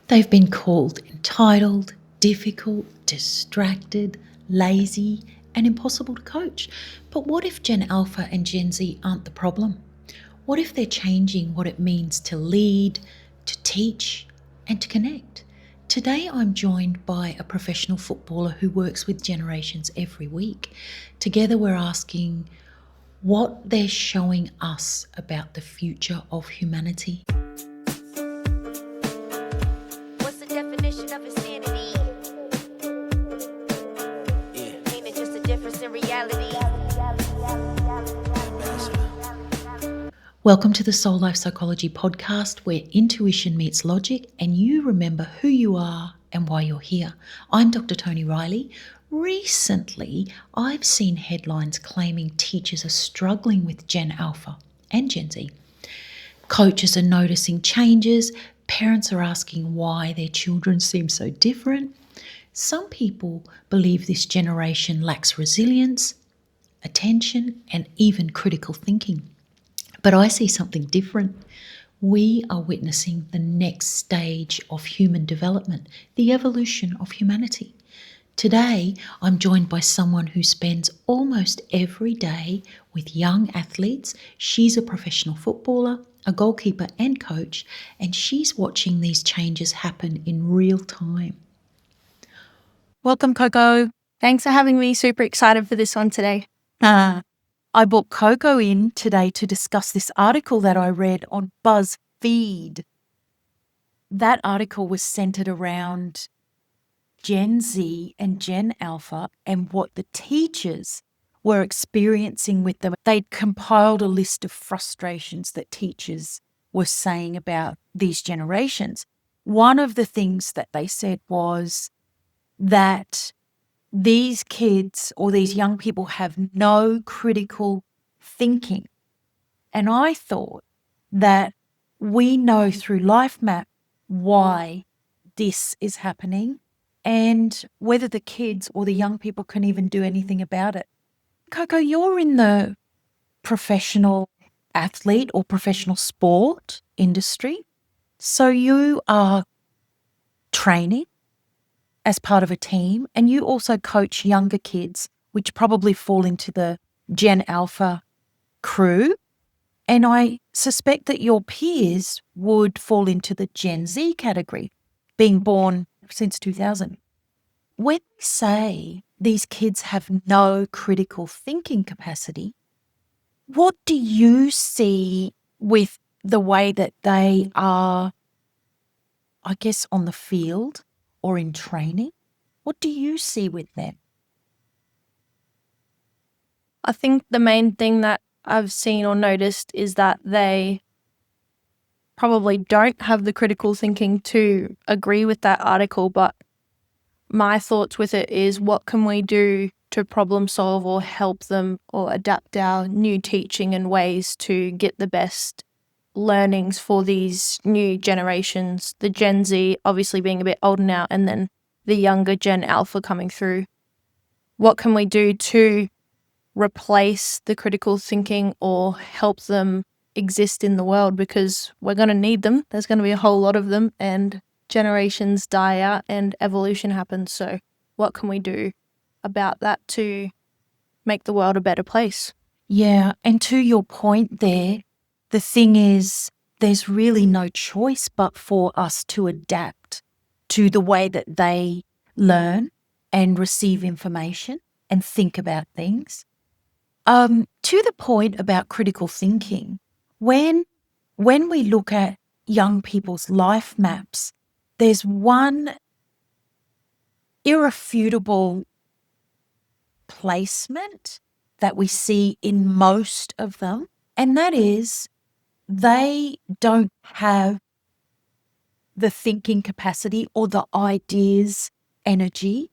They've been called entitled, difficult, distracted, lazy, and impossible to coach. But what if Gen Alpha and Gen Z aren't the problem? What if they're changing what it means to lead, to teach, and to connect? Today, I'm joined by a professional footballer who works with generations every week. Together, we're asking what they're showing us about the future of humanity. What's the definition of insanity? Ain't it just a difference in reality? Welcome to the SoulLife Psychology podcast, where intuition meets logic and you remember who you are and why you're here. I'm Dr. Tony Riley. Recently, I've seen headlines claiming teachers are struggling with Gen Alpha and Gen Z. Coaches are noticing changes. Parents are asking why their children seem so different. Some people believe this generation lacks resilience, attention, and even critical thinking. But I see something different. We are witnessing the next stage of human development, the evolution of humanity. Today, I'm joined by someone who spends almost every day with young athletes. She's a professional footballer, a goalkeeper and coach, and she's watching these changes happen in real time. Welcome, Coco. Thanks for having me. Super excited for this one today. I brought Coco in today to discuss this article that I read on BuzzFeed. That article was centered around Gen Z and Gen Alpha and what the teachers were experiencing with them. They'd compiled a list of frustrations that teachers were saying about these generations. One of the things that they said was that these kids or these young people have no critical thinking. And I thought that we know through LifeMap why this is happening and whether the kids or the young people can even do anything about it. Coco, you're in the professional athlete or professional sport industry. So you are training as part of a team, and you also coach younger kids, which probably fall into the Gen Alpha crew. And I suspect that your peers would fall into the Gen Z category, being born since 2000. When we say these kids have no critical thinking capacity, what do you see with the way that they are, I guess, on the field or in training? What do you see with them? I think the main thing that I've seen or noticed is that they probably don't have the critical thinking to agree with that article, but my thoughts with it is what can we do to problem solve or help them or adapt our new teaching and ways to get the best learnings for these new generations, the Gen Z obviously being a bit older now, and then the younger Gen Alpha coming through. What can we do to replace the critical thinking or help them exist in the world? Because we're going to need them. There's going to be a whole lot of them, and generations die out and evolution happens. So what can we do about that to make the world a better place? Yeah, and to your point there, the thing is, there's really no choice but for us to adapt to the way that they learn and receive information and think about things. To the point about critical thinking, when we look at young people's life maps, there's one irrefutable placement that we see in most of them, and that is they don't have the thinking capacity or the ideas energy.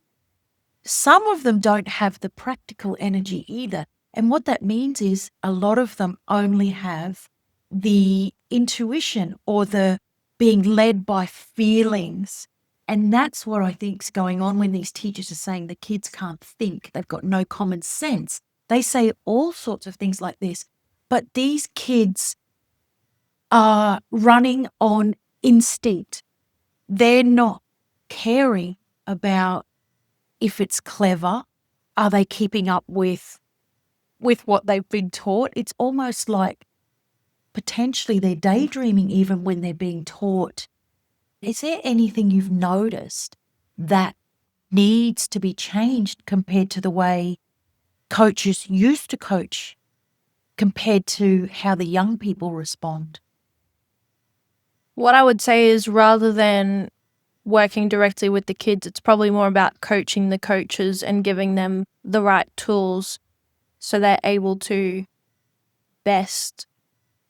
Some of them don't have the practical energy either. And what that means is a lot of them only have the intuition or the being led by feelings. And that's what I think is going on when these teachers are saying the kids can't think, they've got no common sense. They say all sorts of things like this. But these kids are running on instinct. They're not caring about if it's clever. Are they keeping up with what they've been taught? It's almost like potentially they're daydreaming even when they're being taught. Is there anything you've noticed that needs to be changed compared to the way coaches used to coach compared to how the young people respond? What I would say is, rather than working directly with the kids, it's probably more about coaching the coaches and giving them the right tools so they're able to best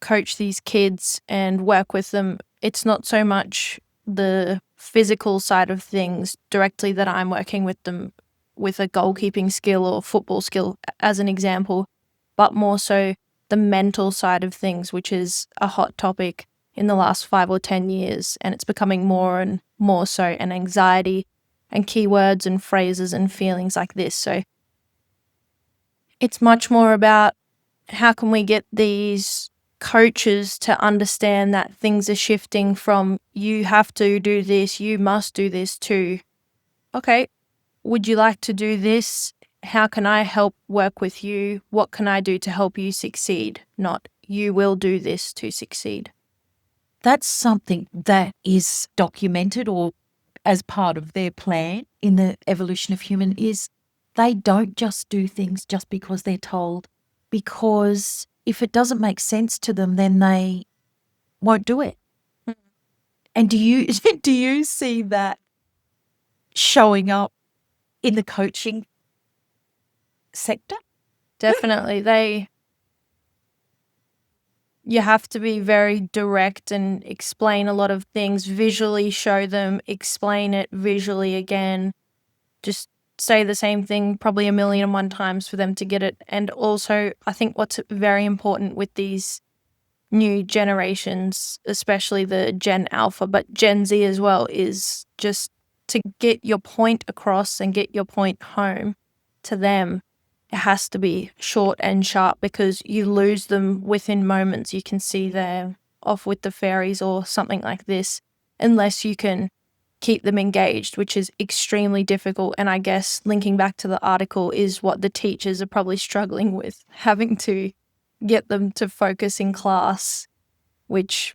coach these kids and work with them. It's not so much the physical side of things directly that I'm working with them with a goalkeeping skill or football skill as an example, but more so the mental side of things, which is a hot topic in the last 5 or 10 years, and it's becoming more and more so, and anxiety and keywords and phrases and feelings like this. So it's much more about how can we get these coaches to understand that things are shifting from you have to do this, you must do this, to, okay, would you like to do this? How can I help work with you? What can I do to help you succeed? Not you will do this to succeed. That's something that is documented or as part of their plan in the evolution of human is they don't just do things just because they're told, because if it doesn't make sense to them, then they won't do it. And do you see that showing up in the coaching sector? Definitely. You have to be very direct and explain a lot of things, visually show them, explain it visually again, just say the same thing probably 1,000,001 times for them to get it. And also, I think what's very important with these new generations, especially the Gen Alpha, but Gen Z as well, is just to get your point across and get your point home to them. It has to be short and sharp, because you lose them within moments. You can see they're off with the fairies or something like this, unless you can keep them engaged, which is extremely difficult. And I guess linking back to the article is what the teachers are probably struggling with, having to get them to focus in class, which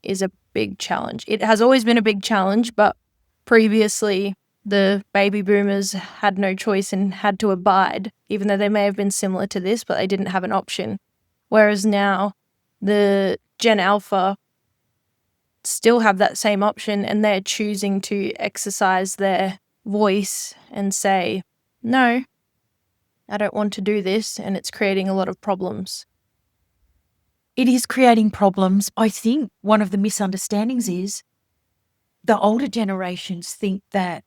is a big challenge. It has always been a big challenge, but previously the baby boomers had no choice and had to abide, even though they may have been similar to this, but they didn't have an option. Whereas now the Gen Alpha still have that same option, and they're choosing to exercise their voice and say, no, I don't want to do this, and it's creating a lot of problems. It is creating problems. I think one of the misunderstandings is the older generations think that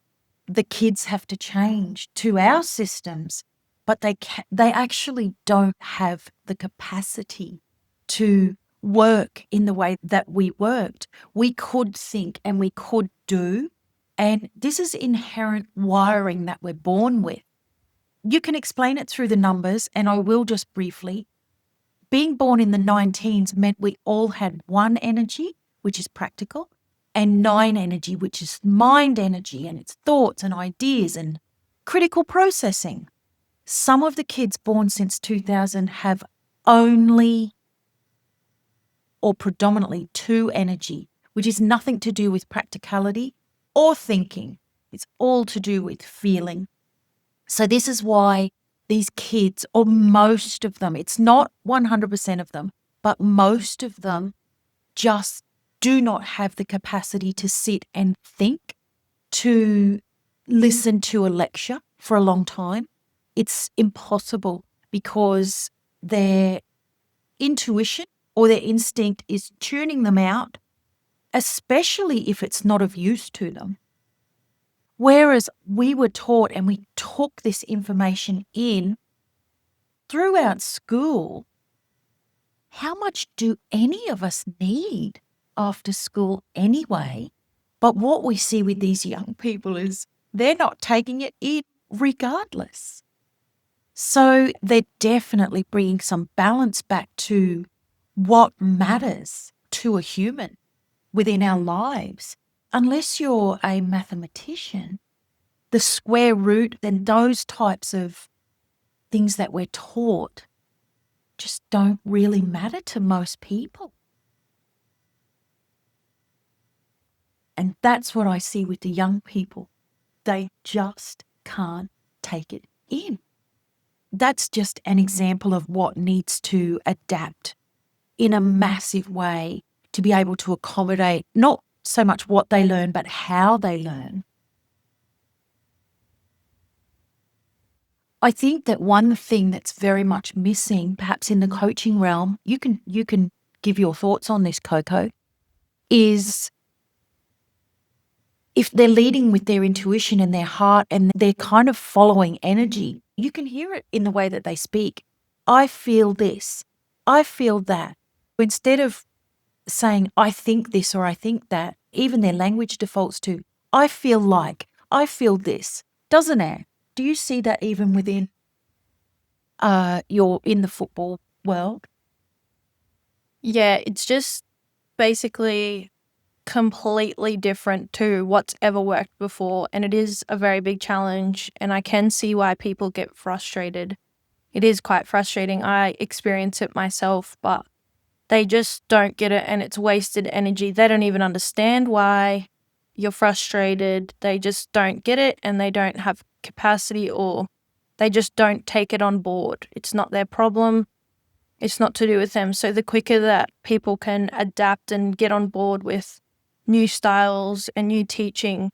the kids have to change to our systems, but they actually don't have the capacity to work in the way that we worked. We could think and we could do, and this is inherent wiring that we're born with. You can explain it through the numbers, and I will just briefly. Being born in the 19s meant we all had 1 energy, which is practical, and 9 energy, which is mind energy, and it's thoughts and ideas and critical processing. Some of the kids born since 2000 have only or predominantly 2 energy, which is nothing to do with practicality or thinking. It's all to do with feeling. So this is why these kids, or most of them, it's not 100% of them, but most of them just do not have the capacity to sit and think, to listen to a lecture for a long time. It's impossible, because their intuition or their instinct is tuning them out, especially if it's not of use to them. Whereas we were taught, and we took this information in throughout school. How much do any of us need after school anyway? But what we see with these young people is they're not taking it in regardless. So they're definitely bringing some balance back to what matters to a human. within our lives. Unless you're a mathematician, the square root and those types of things that we're taught just don't really matter to most people. And that's what I see with the young people. They just can't take it in. That's just an example of what needs to adapt in a massive way to be able to accommodate not so much what they learn, but how they learn. I think that one thing that's very much missing, perhaps in the coaching realm, you can give your thoughts on this, Coco, is if they're leading with their intuition and their heart and they're kind of following energy, you can hear it in the way that they speak. I feel this. I feel that. Instead of saying, I think this or I think that, even their language defaults to, I feel like, I feel this, doesn't it? Do you see that even within you're in the football world? Yeah, it's just basically completely different to what's ever worked before, and it is a very big challenge, and I can see why people get frustrated. It is quite frustrating. I experience it myself, but they just don't get it, and it's wasted energy. They don't even understand why you're frustrated. They just don't get it, and they don't have capacity, or they just don't take it on board. It's not their problem. It's not to do with them. So the quicker that people can adapt and get on board with new styles and new teaching,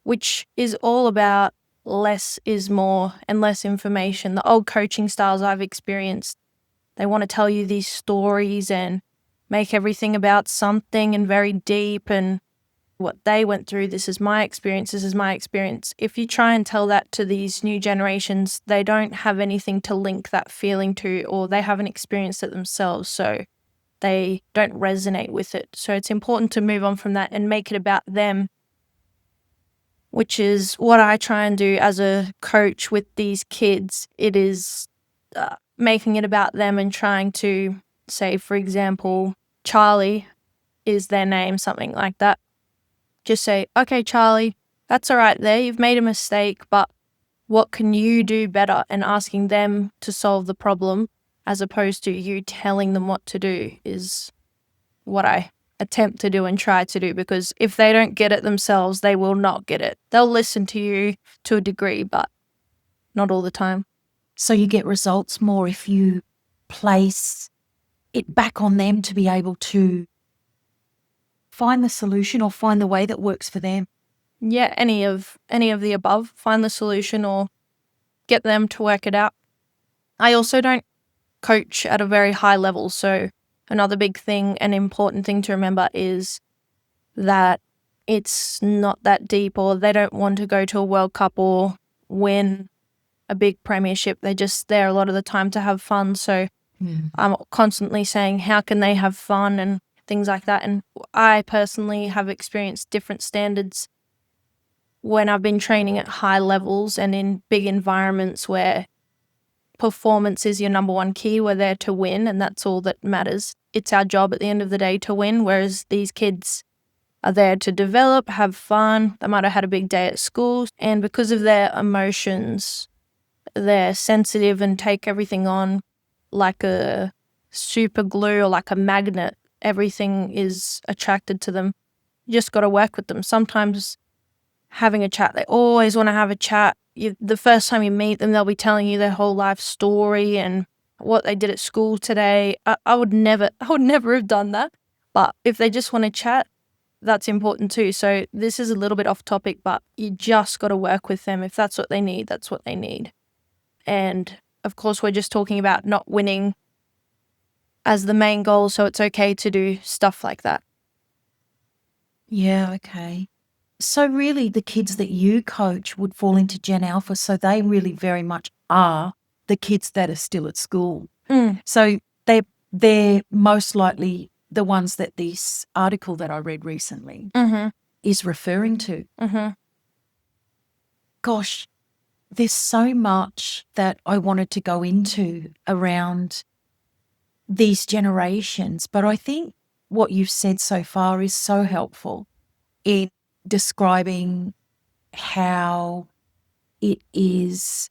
which is all about less is more and less information. The old coaching styles I've experienced, they want to tell you these stories and make everything about something and very deep and what they went through. This is my experience. This is my experience. If you try and tell that to these new generations, they don't have anything to link that feeling to, or they haven't experienced it themselves. So they don't resonate with it. So it's important to move on from that and make it about them, which is what I try and do as a coach with these kids. It is making it about them and trying to say, for example, Charlie is their name, something like that. Just say, okay, Charlie, that's all right there. You've made a mistake, but what can you do better? And asking them to solve the problem as opposed to you telling them what to do is what I attempt to do and try to do, because if they don't get it themselves, they will not get it. They'll listen to you to a degree, but not all the time. So you get results more if you place it back on them to be able to find the solution or find the way that works for them. Yeah, any of the above. Find the solution or get them to work it out. I also don't coach at a very high level, so another big thing and important thing to remember is that it's not that deep, or they don't want to go to a World Cup or win a big premiership. They're just there a lot of the time to have fun. So I'm constantly saying, how can they have fun and things like that. And I personally have experienced different standards when I've been training at high levels and in big environments where performance is your number one key. We're there to win, and that's all that matters. It's our job at the end of the day to win, whereas these kids are there to develop, have fun. They might have had a big day at school, and because of their emotions, they're sensitive and take everything on like a super glue or like a magnet. Everything is attracted to them. You just got to work with them. Sometimes having a chat, they always want to have a chat. The first time you meet them, they'll be telling you their whole life story and what they did at school today. I would never have done that. But if they just want to chat, that's important too. So this is a little bit off topic, but you just got to work with them. If that's what they need, that's what they need. And of course, we're just talking about not winning as the main goal, so it's okay to do stuff like that. Yeah, okay. So really the kids that you coach would fall into Gen Alpha, so they really very much are the kids that are still at school. So they're most likely the ones that this article that I read recently is referring to. Gosh, there's so much that I wanted to go into around these generations, but I think what you've said so far is so helpful in describing how it is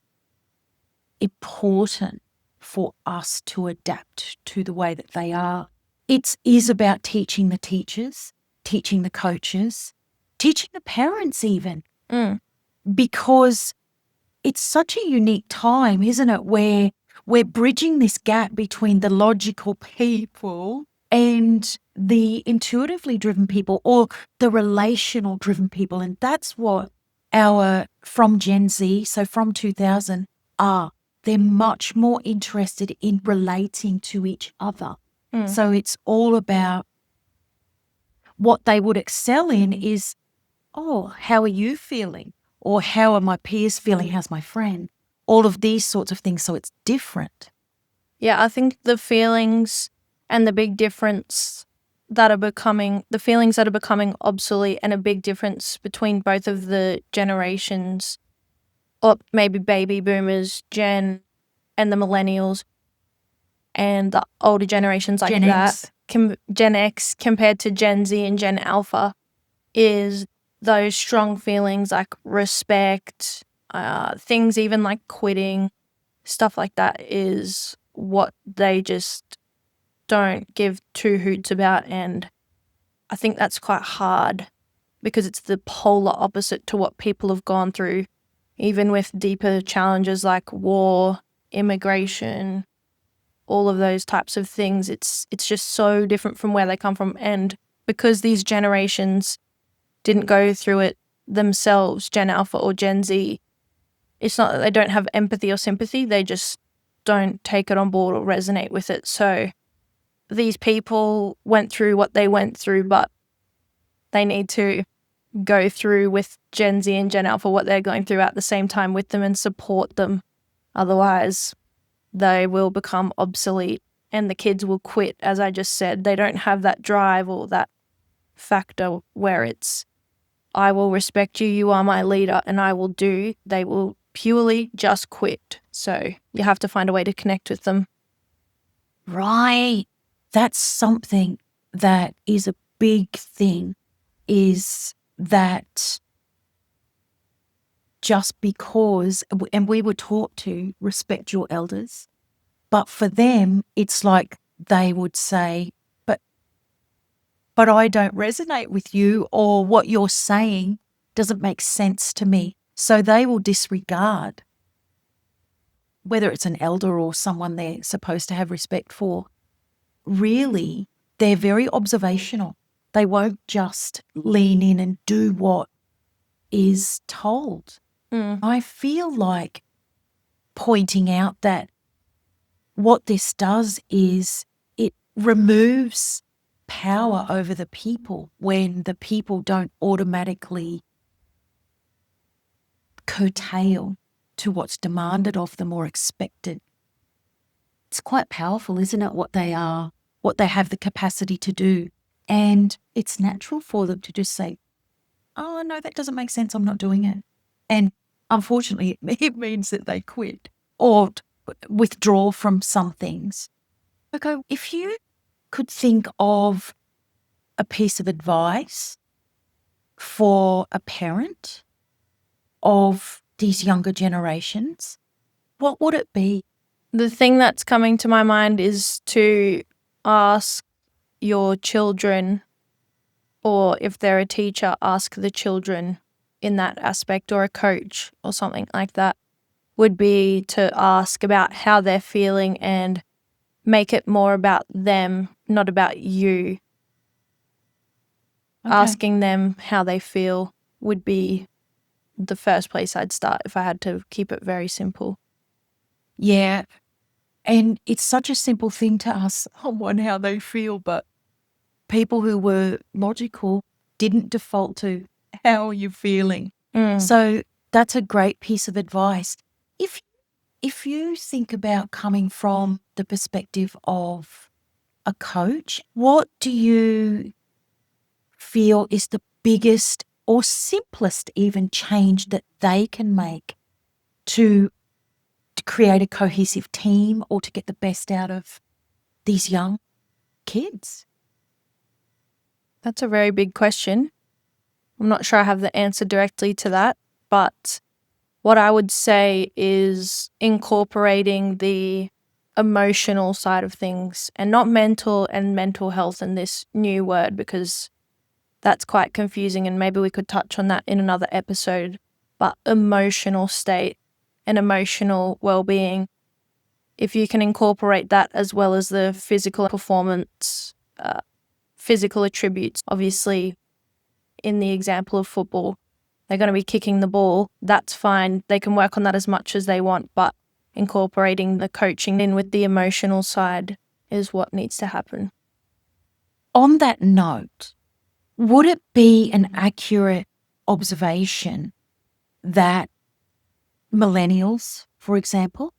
important for us to adapt to the way that they are. It is about teaching the teachers, teaching the coaches, teaching the parents even, because it's such a unique time, isn't it, where we're bridging this gap between the logical people and the intuitively driven people or the relational driven people. And that's what our from Gen Z, so from 2000, are. They're much more interested in relating to each other. So it's all about what they would excel in is, oh, how are you feeling? Or how are my peers feeling? How's my friend? All of these sorts of things. So it's different. Yeah, I think the feelings and the big difference that are becoming, the feelings that are becoming obsolete and a big difference between both of the generations, or maybe baby boomers, Gen, and the millennials, and the older generations like Gen that, X. Gen X compared to Gen Z and Gen Alpha, is those strong feelings like respect, things even like quitting, stuff like that is what they just don't give two hoots about. And I think that's quite hard because it's the polar opposite to what people have gone through, even with deeper challenges like war, immigration, all of those types of things. It's just so different from where they come from. And because these generations didn't go through it themselves, Gen Alpha or Gen Z, it's not that they don't have empathy or sympathy, they just don't take it on board or resonate with it. So these people went through what they went through, but they need to go through with Gen Z and Gen Alpha what they're going through at the same time with them and support them. Otherwise, they will become obsolete and the kids will quit. As I just said, they don't have that drive or that factor where it's, I will respect you, you are my leader, and I will do. They will purely just quit. So you have to find a way to connect with them. Right. That's something that is a big thing, is that just because, and we were taught to respect your elders, but for them, it's like they would say, but I don't resonate with you, or what you're saying doesn't make sense to me. So they will disregard, whether it's an elder or someone they're supposed to have respect for. Really, they're very observational. They won't just lean in and do what is told. I feel like pointing out that what this does is it removes power over the people when the people don't automatically curtail to what's demanded of them or expected. It's quite powerful, isn't it, what they are, what they have the capacity to do. And it's natural for them to just say, oh, no, that doesn't make sense, I'm not doing it. And unfortunately, it means that they quit or withdraw from some things. Okay, if you could think of a piece of advice for a parent of these younger generations, what would it be? The thing that's coming to my mind is to ask your children, or if they're a teacher, ask the children in that aspect, or a coach or something like that, would be to ask about how they're feeling and make it more about them, not about you. Okay. Asking them how they feel would be the first place I'd start if I had to keep it very simple. Yeah. And it's such a simple thing to ask someone how they feel, but people who were logical didn't default to, how are you feeling? So that's a great piece of advice. If you think about coming from the perspective of a coach, what do you feel is the biggest or simplest even change that they can make to create a cohesive team or to get the best out of these young kids? That's a very big question. I'm not sure I have the answer directly to that, but what I would say is incorporating the emotional side of things and not mental and mental health in this new word, because that's quite confusing and maybe we could touch on that in another episode. But emotional state and emotional well-being, if you can incorporate that as well as the physical performance, physical attributes, obviously in the example of football, they're going to be kicking the ball. That's fine. They can work on that as much as they want, but incorporating the coaching in with the emotional side is what needs to happen. On that note, would it be an accurate observation that millennials, for example,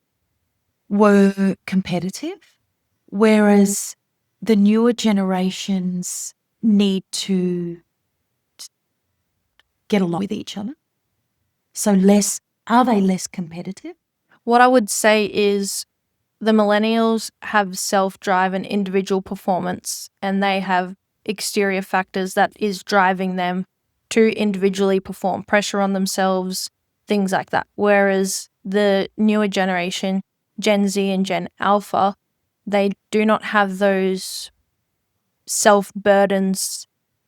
were competitive, whereas the newer generations need to get along with each other? So are they less competitive? What I would say is the millennials have self-drive and individual performance, and they have exterior factors that is driving them to individually perform, pressure on themselves, things like that. Whereas the newer generation, Gen Z and Gen Alpha, they do not have those self-burdens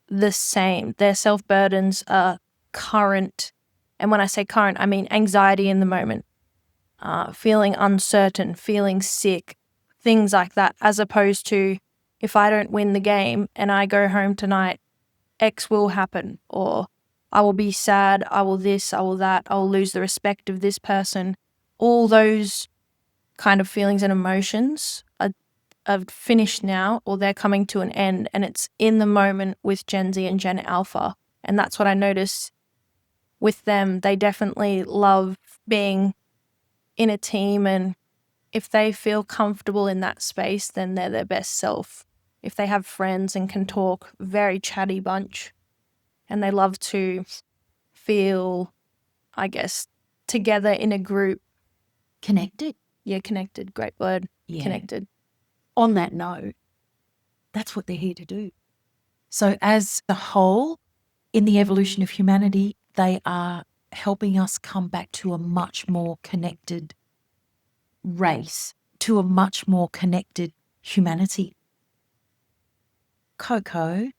the same. Their self-burdens are current, and when I say current, I mean anxiety in the moment, feeling uncertain, feeling sick, things like that, as opposed to if I don't win the game and I go home tonight, X will happen, or I will be sad, I will this, I will that, I will lose the respect of this person. All those kind of feelings and emotions are finished now, or they're coming to an end, and it's in the moment with Gen Z and Gen Alpha. And that's what I notice with them. They definitely love being in a team, and if they feel comfortable in that space, then they're their best self. If they have friends and can talk, very chatty bunch, and they love to feel, I guess, together in a group. Connected. Yeah, connected. Great word. Yeah. Connected. On that note, that's what they're here to do. So as a whole, in the evolution of humanity, they are helping us come back to a much more connected race, to a much more connected humanity. Coco,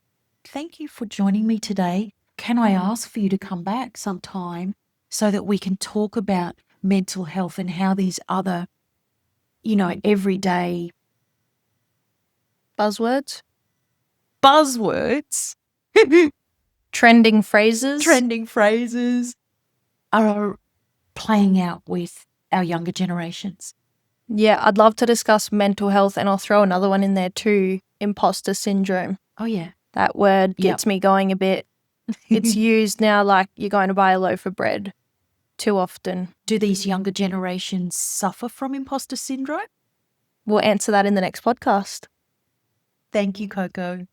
thank you for joining me today. Can I ask for you to come back sometime so that we can talk about mental health and how these other, everyday Buzzwords. Trending Trending phrases. are playing out with our younger generations? Yeah, I'd love to discuss mental health, and I'll throw another one in there too, imposter syndrome. Oh, yeah. That word gets me going a bit. It's used now like you're going to buy a loaf of bread too often. Do these younger generations suffer from imposter syndrome? We'll answer that in the next podcast. Thank you, Coco.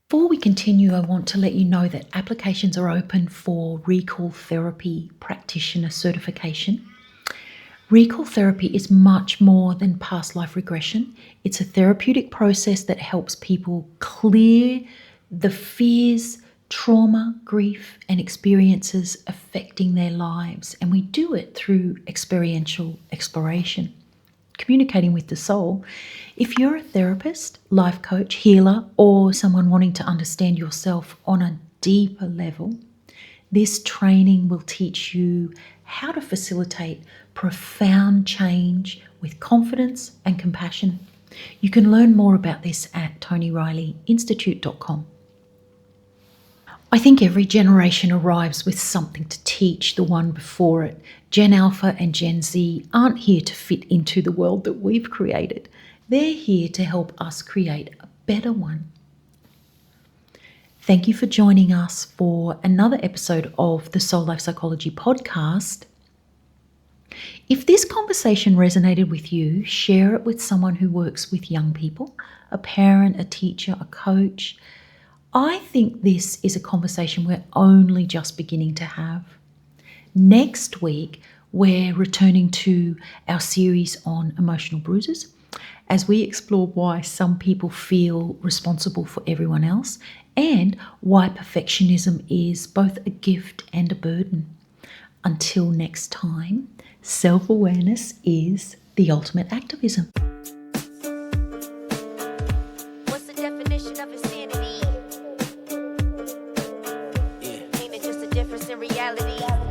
Before we continue, I want to let you know that applications are open for Recall Therapy Practitioner Certification. Recall therapy is much more than past life regression. It's a therapeutic process that helps people clear the fears, trauma, grief, and experiences affecting their lives. And we do it through experiential exploration, communicating with the soul. If you're a therapist, life coach, healer, or someone wanting to understand yourself on a deeper level, this training will teach you how to facilitate profound change with confidence and compassion. You can learn more about this at TonyRileyInstitute.com. I think every generation arrives with something to teach the one before it. Gen Alpha and Gen Z aren't here to fit into the world that we've created. They're here to help us create a better one. Thank you for joining us for another episode of the SoulLife Psychology podcast. If this conversation resonated with you, share it with someone who works with young people, a parent, a teacher, a coach. I think this is a conversation we're only just beginning to have. Next week, we're returning to our series on emotional bruises as we explore why some people feel responsible for everyone else and why perfectionism is both a gift and a burden. Until next time, self-awareness is the ultimate activism. What's the definition of insanity? Ain't it just a difference in reality?